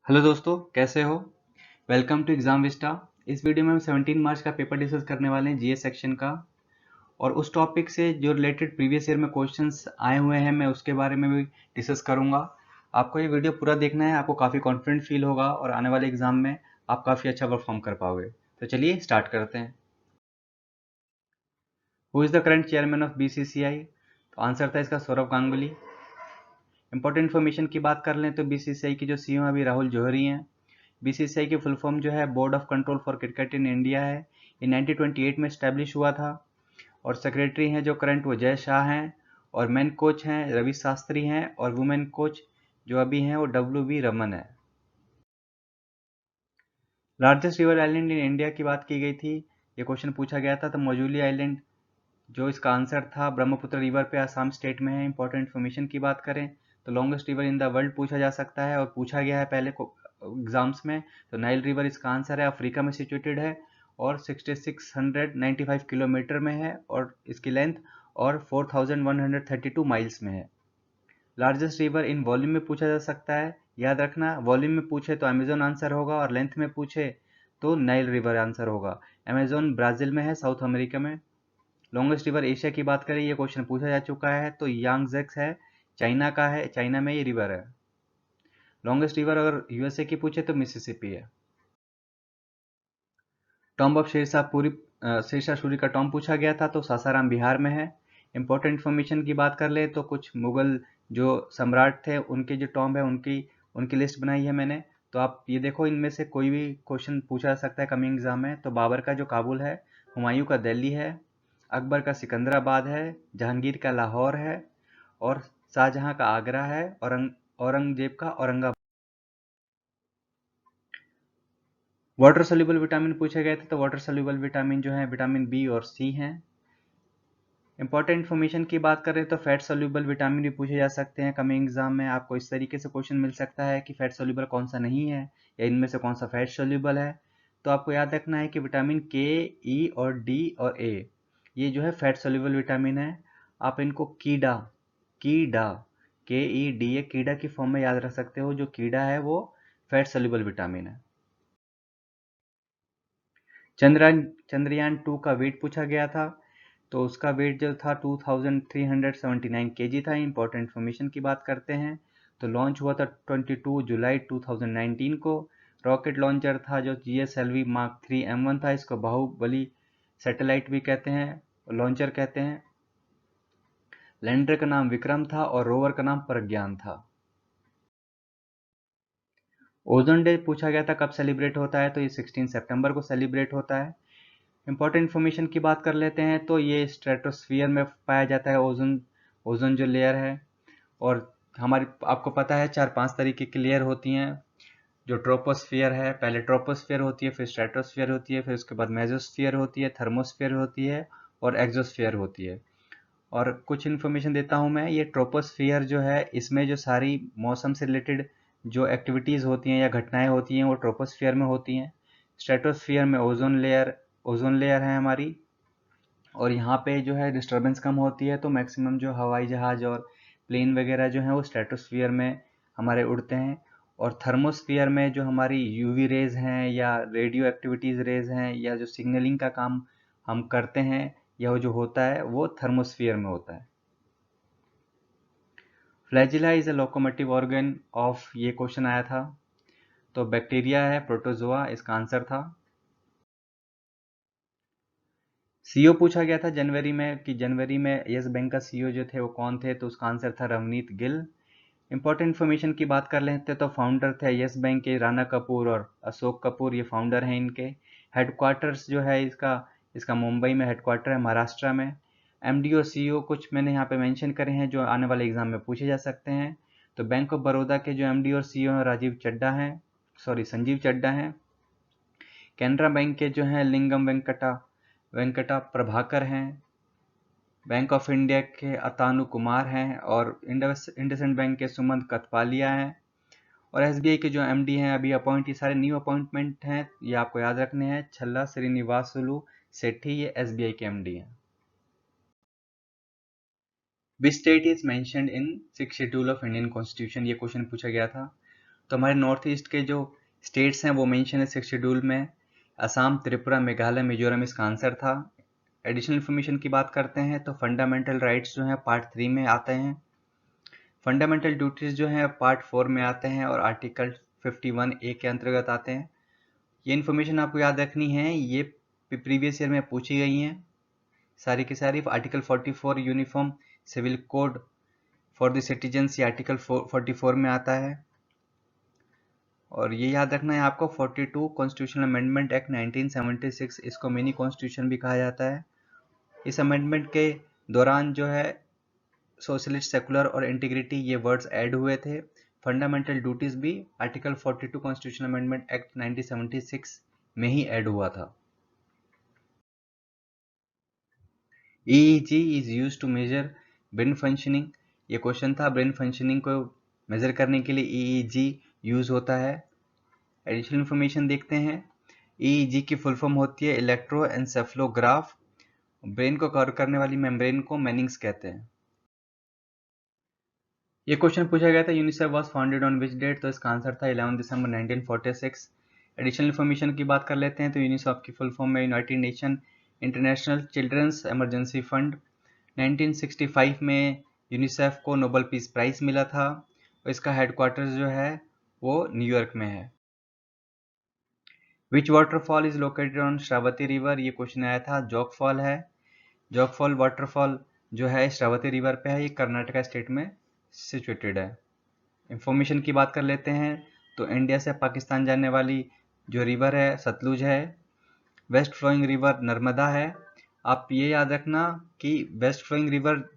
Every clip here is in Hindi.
हेलो दोस्तों, कैसे हो? Welcome to exam vista. इस वीडियो में हम 17 मार्च का पेपर डिस्कस करने वाले हैं, जीएस सेक्शन का। और उस टॉपिक से जो रिलेटेड प्रीवियस ईयर में क्वेश्चंस आए हुए हैं, मैं उसके बारे में भी डिस्कस करूंगा। आपको ये वीडियो पूरा देखना है, आपको काफ़ी कॉन्फिडेंट फील होगा और आने वाले एग्जाम में आप काफ़ी अच्छा परफॉर्म कर पाओगे। तो चलिए स्टार्ट करते हैं। Who is the current chairman of BCCI? तो आंसर था इसका सौरव गांगुली। इंपॉर्टेंट इन्फॉर्मेशन की बात कर लें तो बीसीसीआई की जो सीईओ अभी राहुल जौहरी हैं। बीसीसीआई की फुल फॉर्म जो है board of control for cricket in India है। ये 1928 में स्टैब्लिश हुआ था। और सेक्रेटरी हैं जो करंट वो जय शाह हैं। और मेन कोच हैं रवि शास्त्री हैं। और वुमेन कोच जो अभी हैं वो डब्ल्यू बी रमन है। Largest river island in India की बात की गई थी, ये क्वेश्चन पूछा गया था। तो मजूली आइलैंड जो इसका आंसर था ब्रह्मपुत्र रिवर पे असम स्टेट में है। इंपॉर्टेंट इन्फॉर्मेशन की बात करें तो longest river in the world पूछा जा सकता है और पूछा गया है पहले एग्जाम्स में। तो नाइल रिवर इसका आंसर है, अफ्रीका में सिचुएटेड है और 6695 किलोमीटर में है और इसकी लेंथ और 4132 माइल्स में है। लार्जेस्ट रिवर इन वॉल्यूम में पूछा जा सकता है, याद रखना वॉल्यूम में पूछे तो अमेजोन आंसर होगा और लेंथ में पूछे तो नाइल रिवर आंसर होगा। अमेजोन ब्राजील में है, साउथ अमेरिका में। लॉन्गेस्ट रिवर एशिया की बात करें, ये क्वेश्चन पूछा जा चुका है, तो यांगजेक्स है, चाइना का है, चाइना में ये रिवर है। लॉन्गेस्ट रिवर अगर यूएसए की पूछे तो मिसिसिपी है। टॉम्ब ऑफ शेरशाह सूरी का टॉम्ब पूछा गया था, तो सासाराम बिहार में है। इंपॉर्टेंट इन्फॉर्मेशन की बात कर ले तो कुछ मुगल जो सम्राट थे उनके जो टॉम्ब है उनकी उनकी लिस्ट बनाई है मैंने। तो आप ये देखो, इनमें से कोई भी क्वेश्चन पूछा जा सकता है कमिंग एग्जाम में। तो बाबर का जो काबुल है, हुमायूं का दिल्ली है, अकबर का सिकंदराबाद है, जहांगीर का लाहौर है और शाहजहां का आगरा है, औरंगजेब का औरंगाबाद। वाटर सोल्यूबल विटामिन पूछे गए थे, तो वाटर सोल्यूबल विटामिन जो है विटामिन बी और सी हैं। इंपॉर्टेंट इन्फॉर्मेशन की बात करें तो फैट सोल्यूबल विटामिन भी पूछे जा सकते हैं कमिंग एग्जाम में। आपको इस तरीके से क्वेश्चन मिल सकता है कि फैट सोल्यूबल कौन सा नहीं है या इनमें से कौन सा फैट सोल्यूबल है। तो आपको याद रखना है कि विटामिन के, ई और डी और ए ये जो है फैट सोल्यूबल विटामिन है। आप इनको कीडा कीडा KEDA कीडा की फॉर्म में याद रख सकते हो। जो कीडा है वो फैट सोल्यूबल विटामिन है। चंद्रयान 2 का वेट पूछा गया था, तो उसका वेट जो था 2379 kg था। इंपॉर्टेंट इन्फॉर्मेशन की बात करते हैं तो लॉन्च हुआ था 22 जुलाई 2019 को। रॉकेट लॉन्चर था जो GSLV Mark 3 M1 था। इसको बाहुबली सैटेलाइट भी कहते हैं, लॉन्चर कहते हैं। लैंडर का नाम विक्रम था और रोवर का नाम प्रज्ञान था। ओजोन डे पूछा गया था कब सेलिब्रेट होता है, तो ये 16 सितंबर को सेलिब्रेट होता है। इंपॉर्टेंट इन्फॉर्मेशन की बात कर लेते हैं तो ये स्ट्रेटोस्फियर में पाया जाता है ओजोन ओजोन जो लेयर है। और हमारी आपको पता है 4-5 तरीके की लेयर होती हैं। जो ट्रोपोस्फियर है, पहले ट्रोपोस्फियर होती है, फिर स्ट्रेटोस्फियर होती है, फिर उसके बाद मेसोस्फियर होती है, थर्मोस्फियर होती है और एक्सोस्फियर होती है। और कुछ इन्फॉर्मेशन देता हूँ मैं। ये ट्रोपोस्फियर जो है इसमें जो सारी मौसम से रिलेटेड जो एक्टिविटीज़ होती हैं या घटनाएं होती हैं वो ट्रोपोस्फियर में होती हैं। स्ट्रेटोस्फियर में ओजोन लेयर है हमारी। और यहाँ पे जो है डिस्टरबेंस कम होती है, तो मैक्सिमम जो हवाई जहाज़ और प्लेन वगैरह जो हैं वो स्ट्रेटोस्फियर में हमारे उड़ते हैं। और थर्मोस्फियर में जो हमारी यूवी रेज हैं या रेडियो एक्टिविटीज़ रेज हैं या जो सिग्नलिंग का काम हम करते हैं या वो जो होता है वो थर्मोस्फियर में होता है। Flagella is a locomotive organ of, ये क्वेश्चन आया था। तो बैक्टीरिया है, प्रोटोजोआ इसका आंसर था। सीईओ पूछा गया था जनवरी में कि जनवरी में यस बैंक का सीईओ जो थे वो कौन थे, तो उसका आंसर था रवनीत गिल। इंपॉर्टेंट इन्फॉर्मेशन की बात कर लेते तो फाउंडर थे यस बैंक के राणा कपूर और अशोक कपूर, ये फाउंडर हैं इनके। हेडक्वार्टर्स जो है इसका इसका मुंबई में हेडक्वार्टर है, महाराष्ट्र में। एमडी और सीईओ कुछ मैंने यहाँ पे मेंशन करे हैं जो आने वाले एग्जाम में पूछे जा सकते हैं। तो बैंक ऑफ बड़ौदा के जो एमडी और सीईओ हैं संजीव चड्डा हैं। कैनरा बैंक के जो हैं लिंगम वेंकटा प्रभाकर हैं। बैंक ऑफ इंडिया के अतानु कुमार हैं और इंडसइंड बैंक के सुमंत कथपालिया हैं। और एसबीआई के जो एमडी हैं अभी अपॉइंट, ये सारे न्यू अपॉइंटमेंट हैं, ये आपको याद रखने हैं। छल्ला श्रीनिवासुलु सेठी, ये एसबीआई के एमडी हैं। Which state is mentioned in 6th schedule of Indian constitution, ये क्वेश्चन पूछा गया था। तो हमारे नॉर्थ ईस्ट के जो स्टेट्स हैं वो मेंशन है 6 शेड्यूल में। असम, त्रिपुरा, मेघालय, मिजोरम इसका आंसर था। एडिशनल इन्फॉर्मेशन की बात करते हैं तो फंडामेंटल राइट्स जो हैं पार्ट 3 में आते हैं। फंडामेंटल ड्यूटीज जो हैं पार्ट 4 में आते हैं और आर्टिकल 51A के अंतर्गत आते हैं। ये इन्फॉर्मेशन आपको याद रखनी है, ये प्रीवियस ईयर में पूछी गई हैं सारी की सारी। Article 44 uniform civil code for the citizens, ये आर्टिकल 44 में आता है। और ये याद रखना है आपको 42 कॉन्स्टिट्यूशनल अमेंडमेंट एक्ट 1976, इसको मिनी कॉन्स्टिट्यूशन भी कहा जाता है। इस अमेंडमेंट के दौरान जो है सोशलिस्ट, सेकुलर और इंटीग्रिटी ये वर्ड्स ऐड हुए थे। फंडामेंटल ड्यूटीज भी आर्टिकल 42 कॉन्स्टिट्यूशनल अमेंडमेंट एक्ट 1976 में ही ऐड हुआ था। EEG is used to measure brain functioning, ये क्वेश्चन था। ब्रेन फंक्शनिंग को मेजर करने के लिए EEG यूज होता है। एडिशनल इन्फॉर्मेशन देखते हैं। EEG की फुल फॉर्म होती है इलेक्ट्रोएन्सेफलोग्राफ। ब्रेन को कवर करने वाली मेम्ब्रेन को मेनिंग्स कहते हैं। ये क्वेश्चन पूछा गया था UNICEF was founded on which date, तो इसका आंसर था 11 दिसंबर 1946। एडिशनल इन्फॉर्मेशन की बात कर लेते हैं तो यूनिसेफ की फुल फॉर्म में United Nation International Children's Emergency Fund. 1965 में यूनिसेफ को नोबेल पीस प्राइज मिला था और इसका हेडक्वार्टर्स जो है वो न्यूयॉर्क में है। Which waterfall is located on Sharavathi river, ये क्वेश्चन आया था। जोग फॉल है। जोग फॉल वाटरफॉल जो है श्रावती रिवर पे है, ये कर्नाटका स्टेट में सिचुएटेड है। इंफॉर्मेशन की बात कर लेते हैं तो इंडिया से पाकिस्तान जाने वाली जो रिवर है सतलुज है। वेस्ट फ्लोइंग रिवर नर्मदा है। आप ये याद रखना कि वेस्ट फ्लोइंग रिवर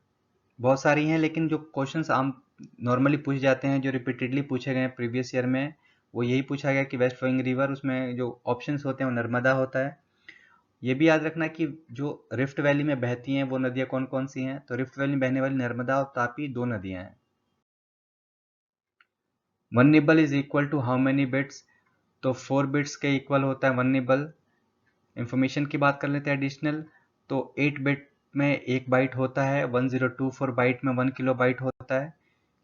बहुत सारी हैं, लेकिन जो क्वेश्चंस आम नॉर्मली पूछ जाते हैं, जो रिपीटेडली पूछे गए प्रीवियस ईयर में, वो यही पूछा गया कि वेस्ट फ्लोइंग रिवर, उसमें जो ऑप्शंस होते हैं वो नर्मदा होता है। ये भी याद रखना कि जो रिफ्ट वैली में बहती हैं वो नदियाँ कौन कौन सी हैं, तो रिफ्ट वैली में बहने वाली नर्मदा और तापी 2 नदियाँ हैं। 1 nibble is equal to how many bits, तो 4 बिट्स के इक्वल होता है 1 निबल। इंफॉर्मेशन की बात कर लेते हैं एडिशनल, तो 8 बिट में 1 बाइट होता है, 1024 बाइट में 1 किलो बाइट होता है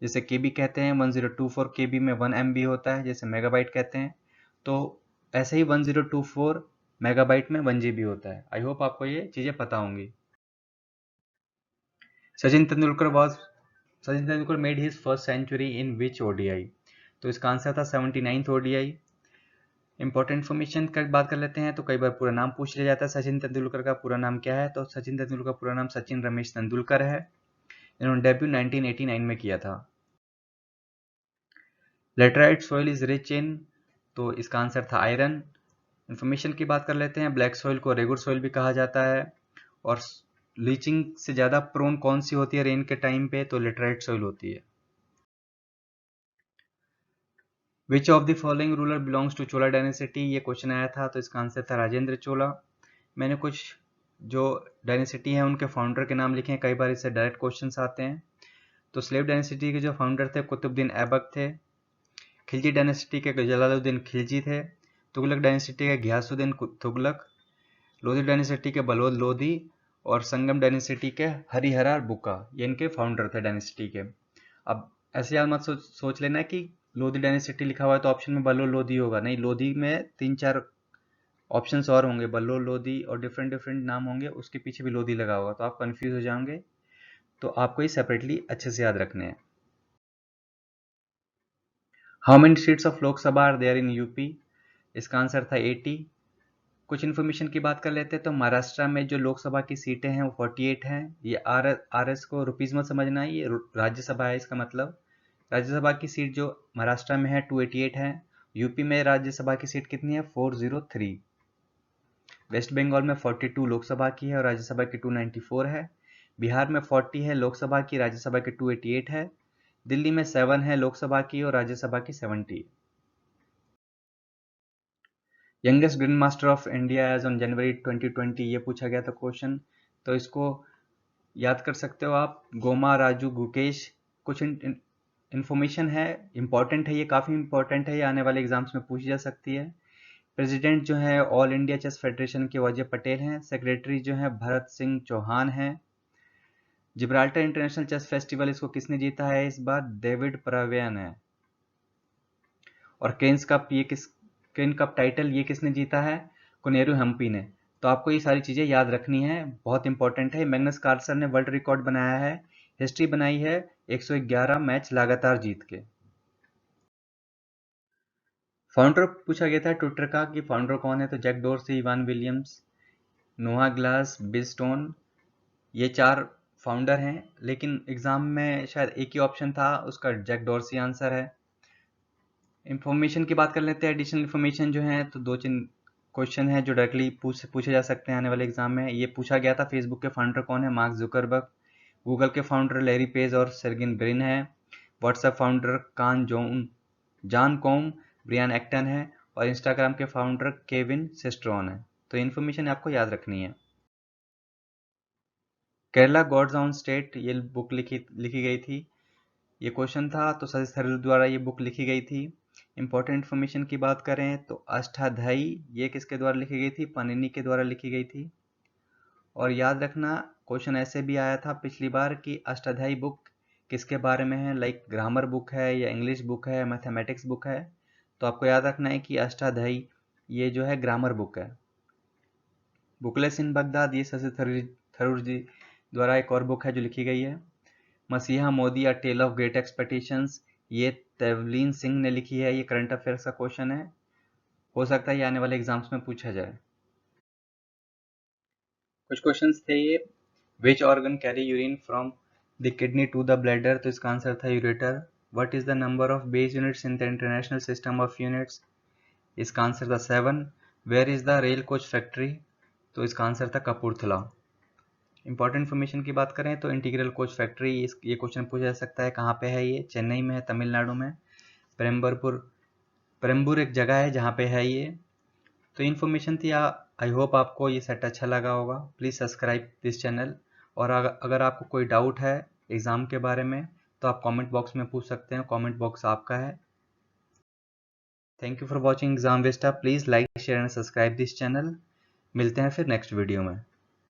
जैसे केबी कहते हैं। 1024 केबी में 1 MB होता है जैसे मेगाबाइट कहते हैं। तो ऐसे ही 1024 मेगाबाइट में 1 GB होता है। आई होप आपको ये चीज़ें पता होंगी। Sachin Tendulkar made his first century in which ODI, तो इसका आंसर था 79th ODI। इंपॉर्टेंट इन्फॉर्मेशन की बात कर लेते हैं तो कई बार पूरा नाम पूछ लिया जाता है। सचिन तेंदुलकर का पूरा नाम क्या है, तो सचिन तेंदुलकर का पूरा नाम सचिन रमेश तेंदुलकर है। इन्होंने डेब्यू 1989 में किया था। Laterite soil is rich in, तो इसका आंसर था आयरन। इंफॉर्मेशन की बात कर लेते हैं। ब्लैक सॉइल को रेगुर सॉइल भी कहा जाता है। और लीचिंग से ज़्यादा प्रोन कौन सी होती है रेन के टाइम पे, तो लेटराइट सॉइल होती है। Which of the following ruler belongs to Chola dynasty, ये क्वेश्चन आया था, तो इसका आंसर था राजेंद्र चोला। मैंने कुछ जो डायनेसिटी है उनके फाउंडर के नाम लिखे हैं, कई बार इससे डायरेक्ट क्वेश्चंस आते हैं। तो स्लेव डायनेसिटी के जो फाउंडर थे कुतुबुद्दीन ऐबक थे। खिलजी डायनेसिटी के जलालुद्दीन खिलजी थे। तुगलक डायनेसिटी के घियासुद्दीन तुगलक। लोधी डायनेसिटी के बलोद लोधी। और संगम डायनेसिटी के हरिहरा बुक्का, ये इनके फाउंडर थे डायनेसिटी के। अब ऐसे याद मत सोच लेना कि लोधी डायनेसिटी लिखा हुआ है तो ऑप्शन में बल्लो लोधी होगा, नहीं, लोधी में 3-4 ऑप्शंस और होंगे, बल्लो लोधी और डिफरेंट डिफरेंट नाम होंगे, उसके पीछे भी लोधी लगा होगा तो आप कंफ्यूज हो जाओगे। तो आपको ये सेपरेटली अच्छे से याद रखने हैं। How many seats of Lok Sabha are there in UP, इसका आंसर था 80। कुछ इन्फॉर्मेशन की बात कर लेते हैं तो महाराष्ट्र में जो लोकसभा की सीटें हैं वो 48 हैं। ये RS को रुपीज मत समझना है, ये राज्यसभा है इसका मतलब। राज्यसभा की सीट जो महाराष्ट्र में है 288 है। यूपी में राज्यसभा की सीट कितनी है, 403। वेस्ट बंगाल में 42 लोकसभा की है और राज्यसभा की 294 है। बिहार में 40 है लोकसभा की, राज्यसभा की 288 है। दिल्ली में 7 है लोकसभा की और राज्यसभा की 70। Youngest grand master of India age on January 2020, ये पूछा गया था क्वेश्चन, तो इसको याद कर सकते हो आप, गोमा राजू गुकेश। कुछ इन्फॉर्मेशन है, इंपॉर्टेंट है, ये काफ़ी इंपॉर्टेंट है, ये आने वाले एग्जाम्स में पूछी जा सकती है। प्रेसिडेंट जो है ऑल इंडिया चेस फेडरेशन के अजय पटेल हैं। सेक्रेटरी जो है भरत सिंह चौहान हैं। जिब्राल्टर इंटरनेशनल चेस फेस्टिवल इसको किसने जीता है इस बार, डेविड प्रवेन है। और केन कप टाइटल ये किसने जीता है? कोनेरू हम्पी ने। तो आपको ये सारी चीज़ें याद रखनी है, बहुत इंपॉर्टेंट है। मैग्नस कार्लसन ने वर्ल्ड रिकॉर्ड बनाया है, हिस्ट्री बनाई है 111 मैच लगातार जीत के। फाउंडर पूछा गया था ट्विटर का कि फाउंडर कौन है, तो जैक डोर्सी, इवान विलियम्स, नोआ ग्लास, बिल स्टोन, ये 4 फाउंडर हैं। लेकिन एग्जाम में शायद एक ही ऑप्शन था, उसका जैक डोर्सी आंसर है। इंफॉर्मेशन की बात कर लेते हैं, एडिशनल इन्फॉर्मेशन जो है, तो 2-3 क्वेश्चन है जो डायरेक्टली पूछे जा सकते हैं आने वाले एग्जाम में। ये पूछा गया था फेसबुक के फाउंडर कौन है, मार्क जुकरबर्ग। गूगल के फाउंडर लैरी पेज और सर्गेन ब्रिन है। WhatsApp founder Jan Koum Brian Acton है। और इंस्टाग्राम के फाउंडर केविन सिस्ट्रॉन है। तो इन्फॉर्मेशन आपको याद रखनी है। केरला गॉड्स ऑन स्टेट ये बुक लिखी गई थी, ये क्वेश्चन था, तो सतीश थरूर द्वारा ये बुक लिखी गई थी। इंपॉर्टेंट इन्फॉर्मेशन की बात करें तो अष्टाध्यायी ये किसके द्वारा लिखी गई थी? पाणिनि के द्वारा लिखी गई थी। और याद रखना, क्वेश्चन ऐसे भी आया था पिछली बार कि अष्टाध्यायी बुक किसके बारे में है, लाइक ग्रामर बुक है या इंग्लिश बुक है, मैथमेटिक्स बुक है। तो आपको याद रखना है कि अष्टाध्यायी ये जो है ग्रामर बुक है। बुकलेस इन बगदाद ये शशि थरूर जी द्वारा एक और बुक है जो लिखी गई है। मसीहा मोदी अ टेल ऑफ ग्रेट एक्सपेक्टेशंस ये तवलीन सिंह ने लिखी है। ये करंट अफेयर्स का क्वेश्चन है, हो सकता है ये आने वाले एग्जाम्स में पूछा जाए। कुछ क्वेश्चंस थे ये, which organ carry urine from the kidney to the bladder, तो इसका आंसर था ureter. What is the number of base units in the international system of units, इसका आंसर था 7। Where is the rail coach factory, तो इसका आंसर था कपूरथला। इंपॉर्टेंट इन्फॉर्मेशन की बात करें तो इंटीग्रल कोच फैक्ट्री ये क्वेश्चन पूछा जा सकता है, कहाँ पे है ये? चेन्नई में है, तमिलनाडु में। पेरम्बूर एक जगह है जहाँ पे है ये। तो इन्फॉर्मेशन थी, आई होप आपको ये सेट अच्छा लगा होगा। Please subscribe this channel. और अगर आपको कोई डाउट है एग्ज़ाम के बारे में तो आप कमेंट बॉक्स में पूछ सकते हैं, कमेंट बॉक्स आपका है। Thank you for watching exam vista. Please like share and subscribe this channel. मिलते हैं फिर नेक्स्ट वीडियो में।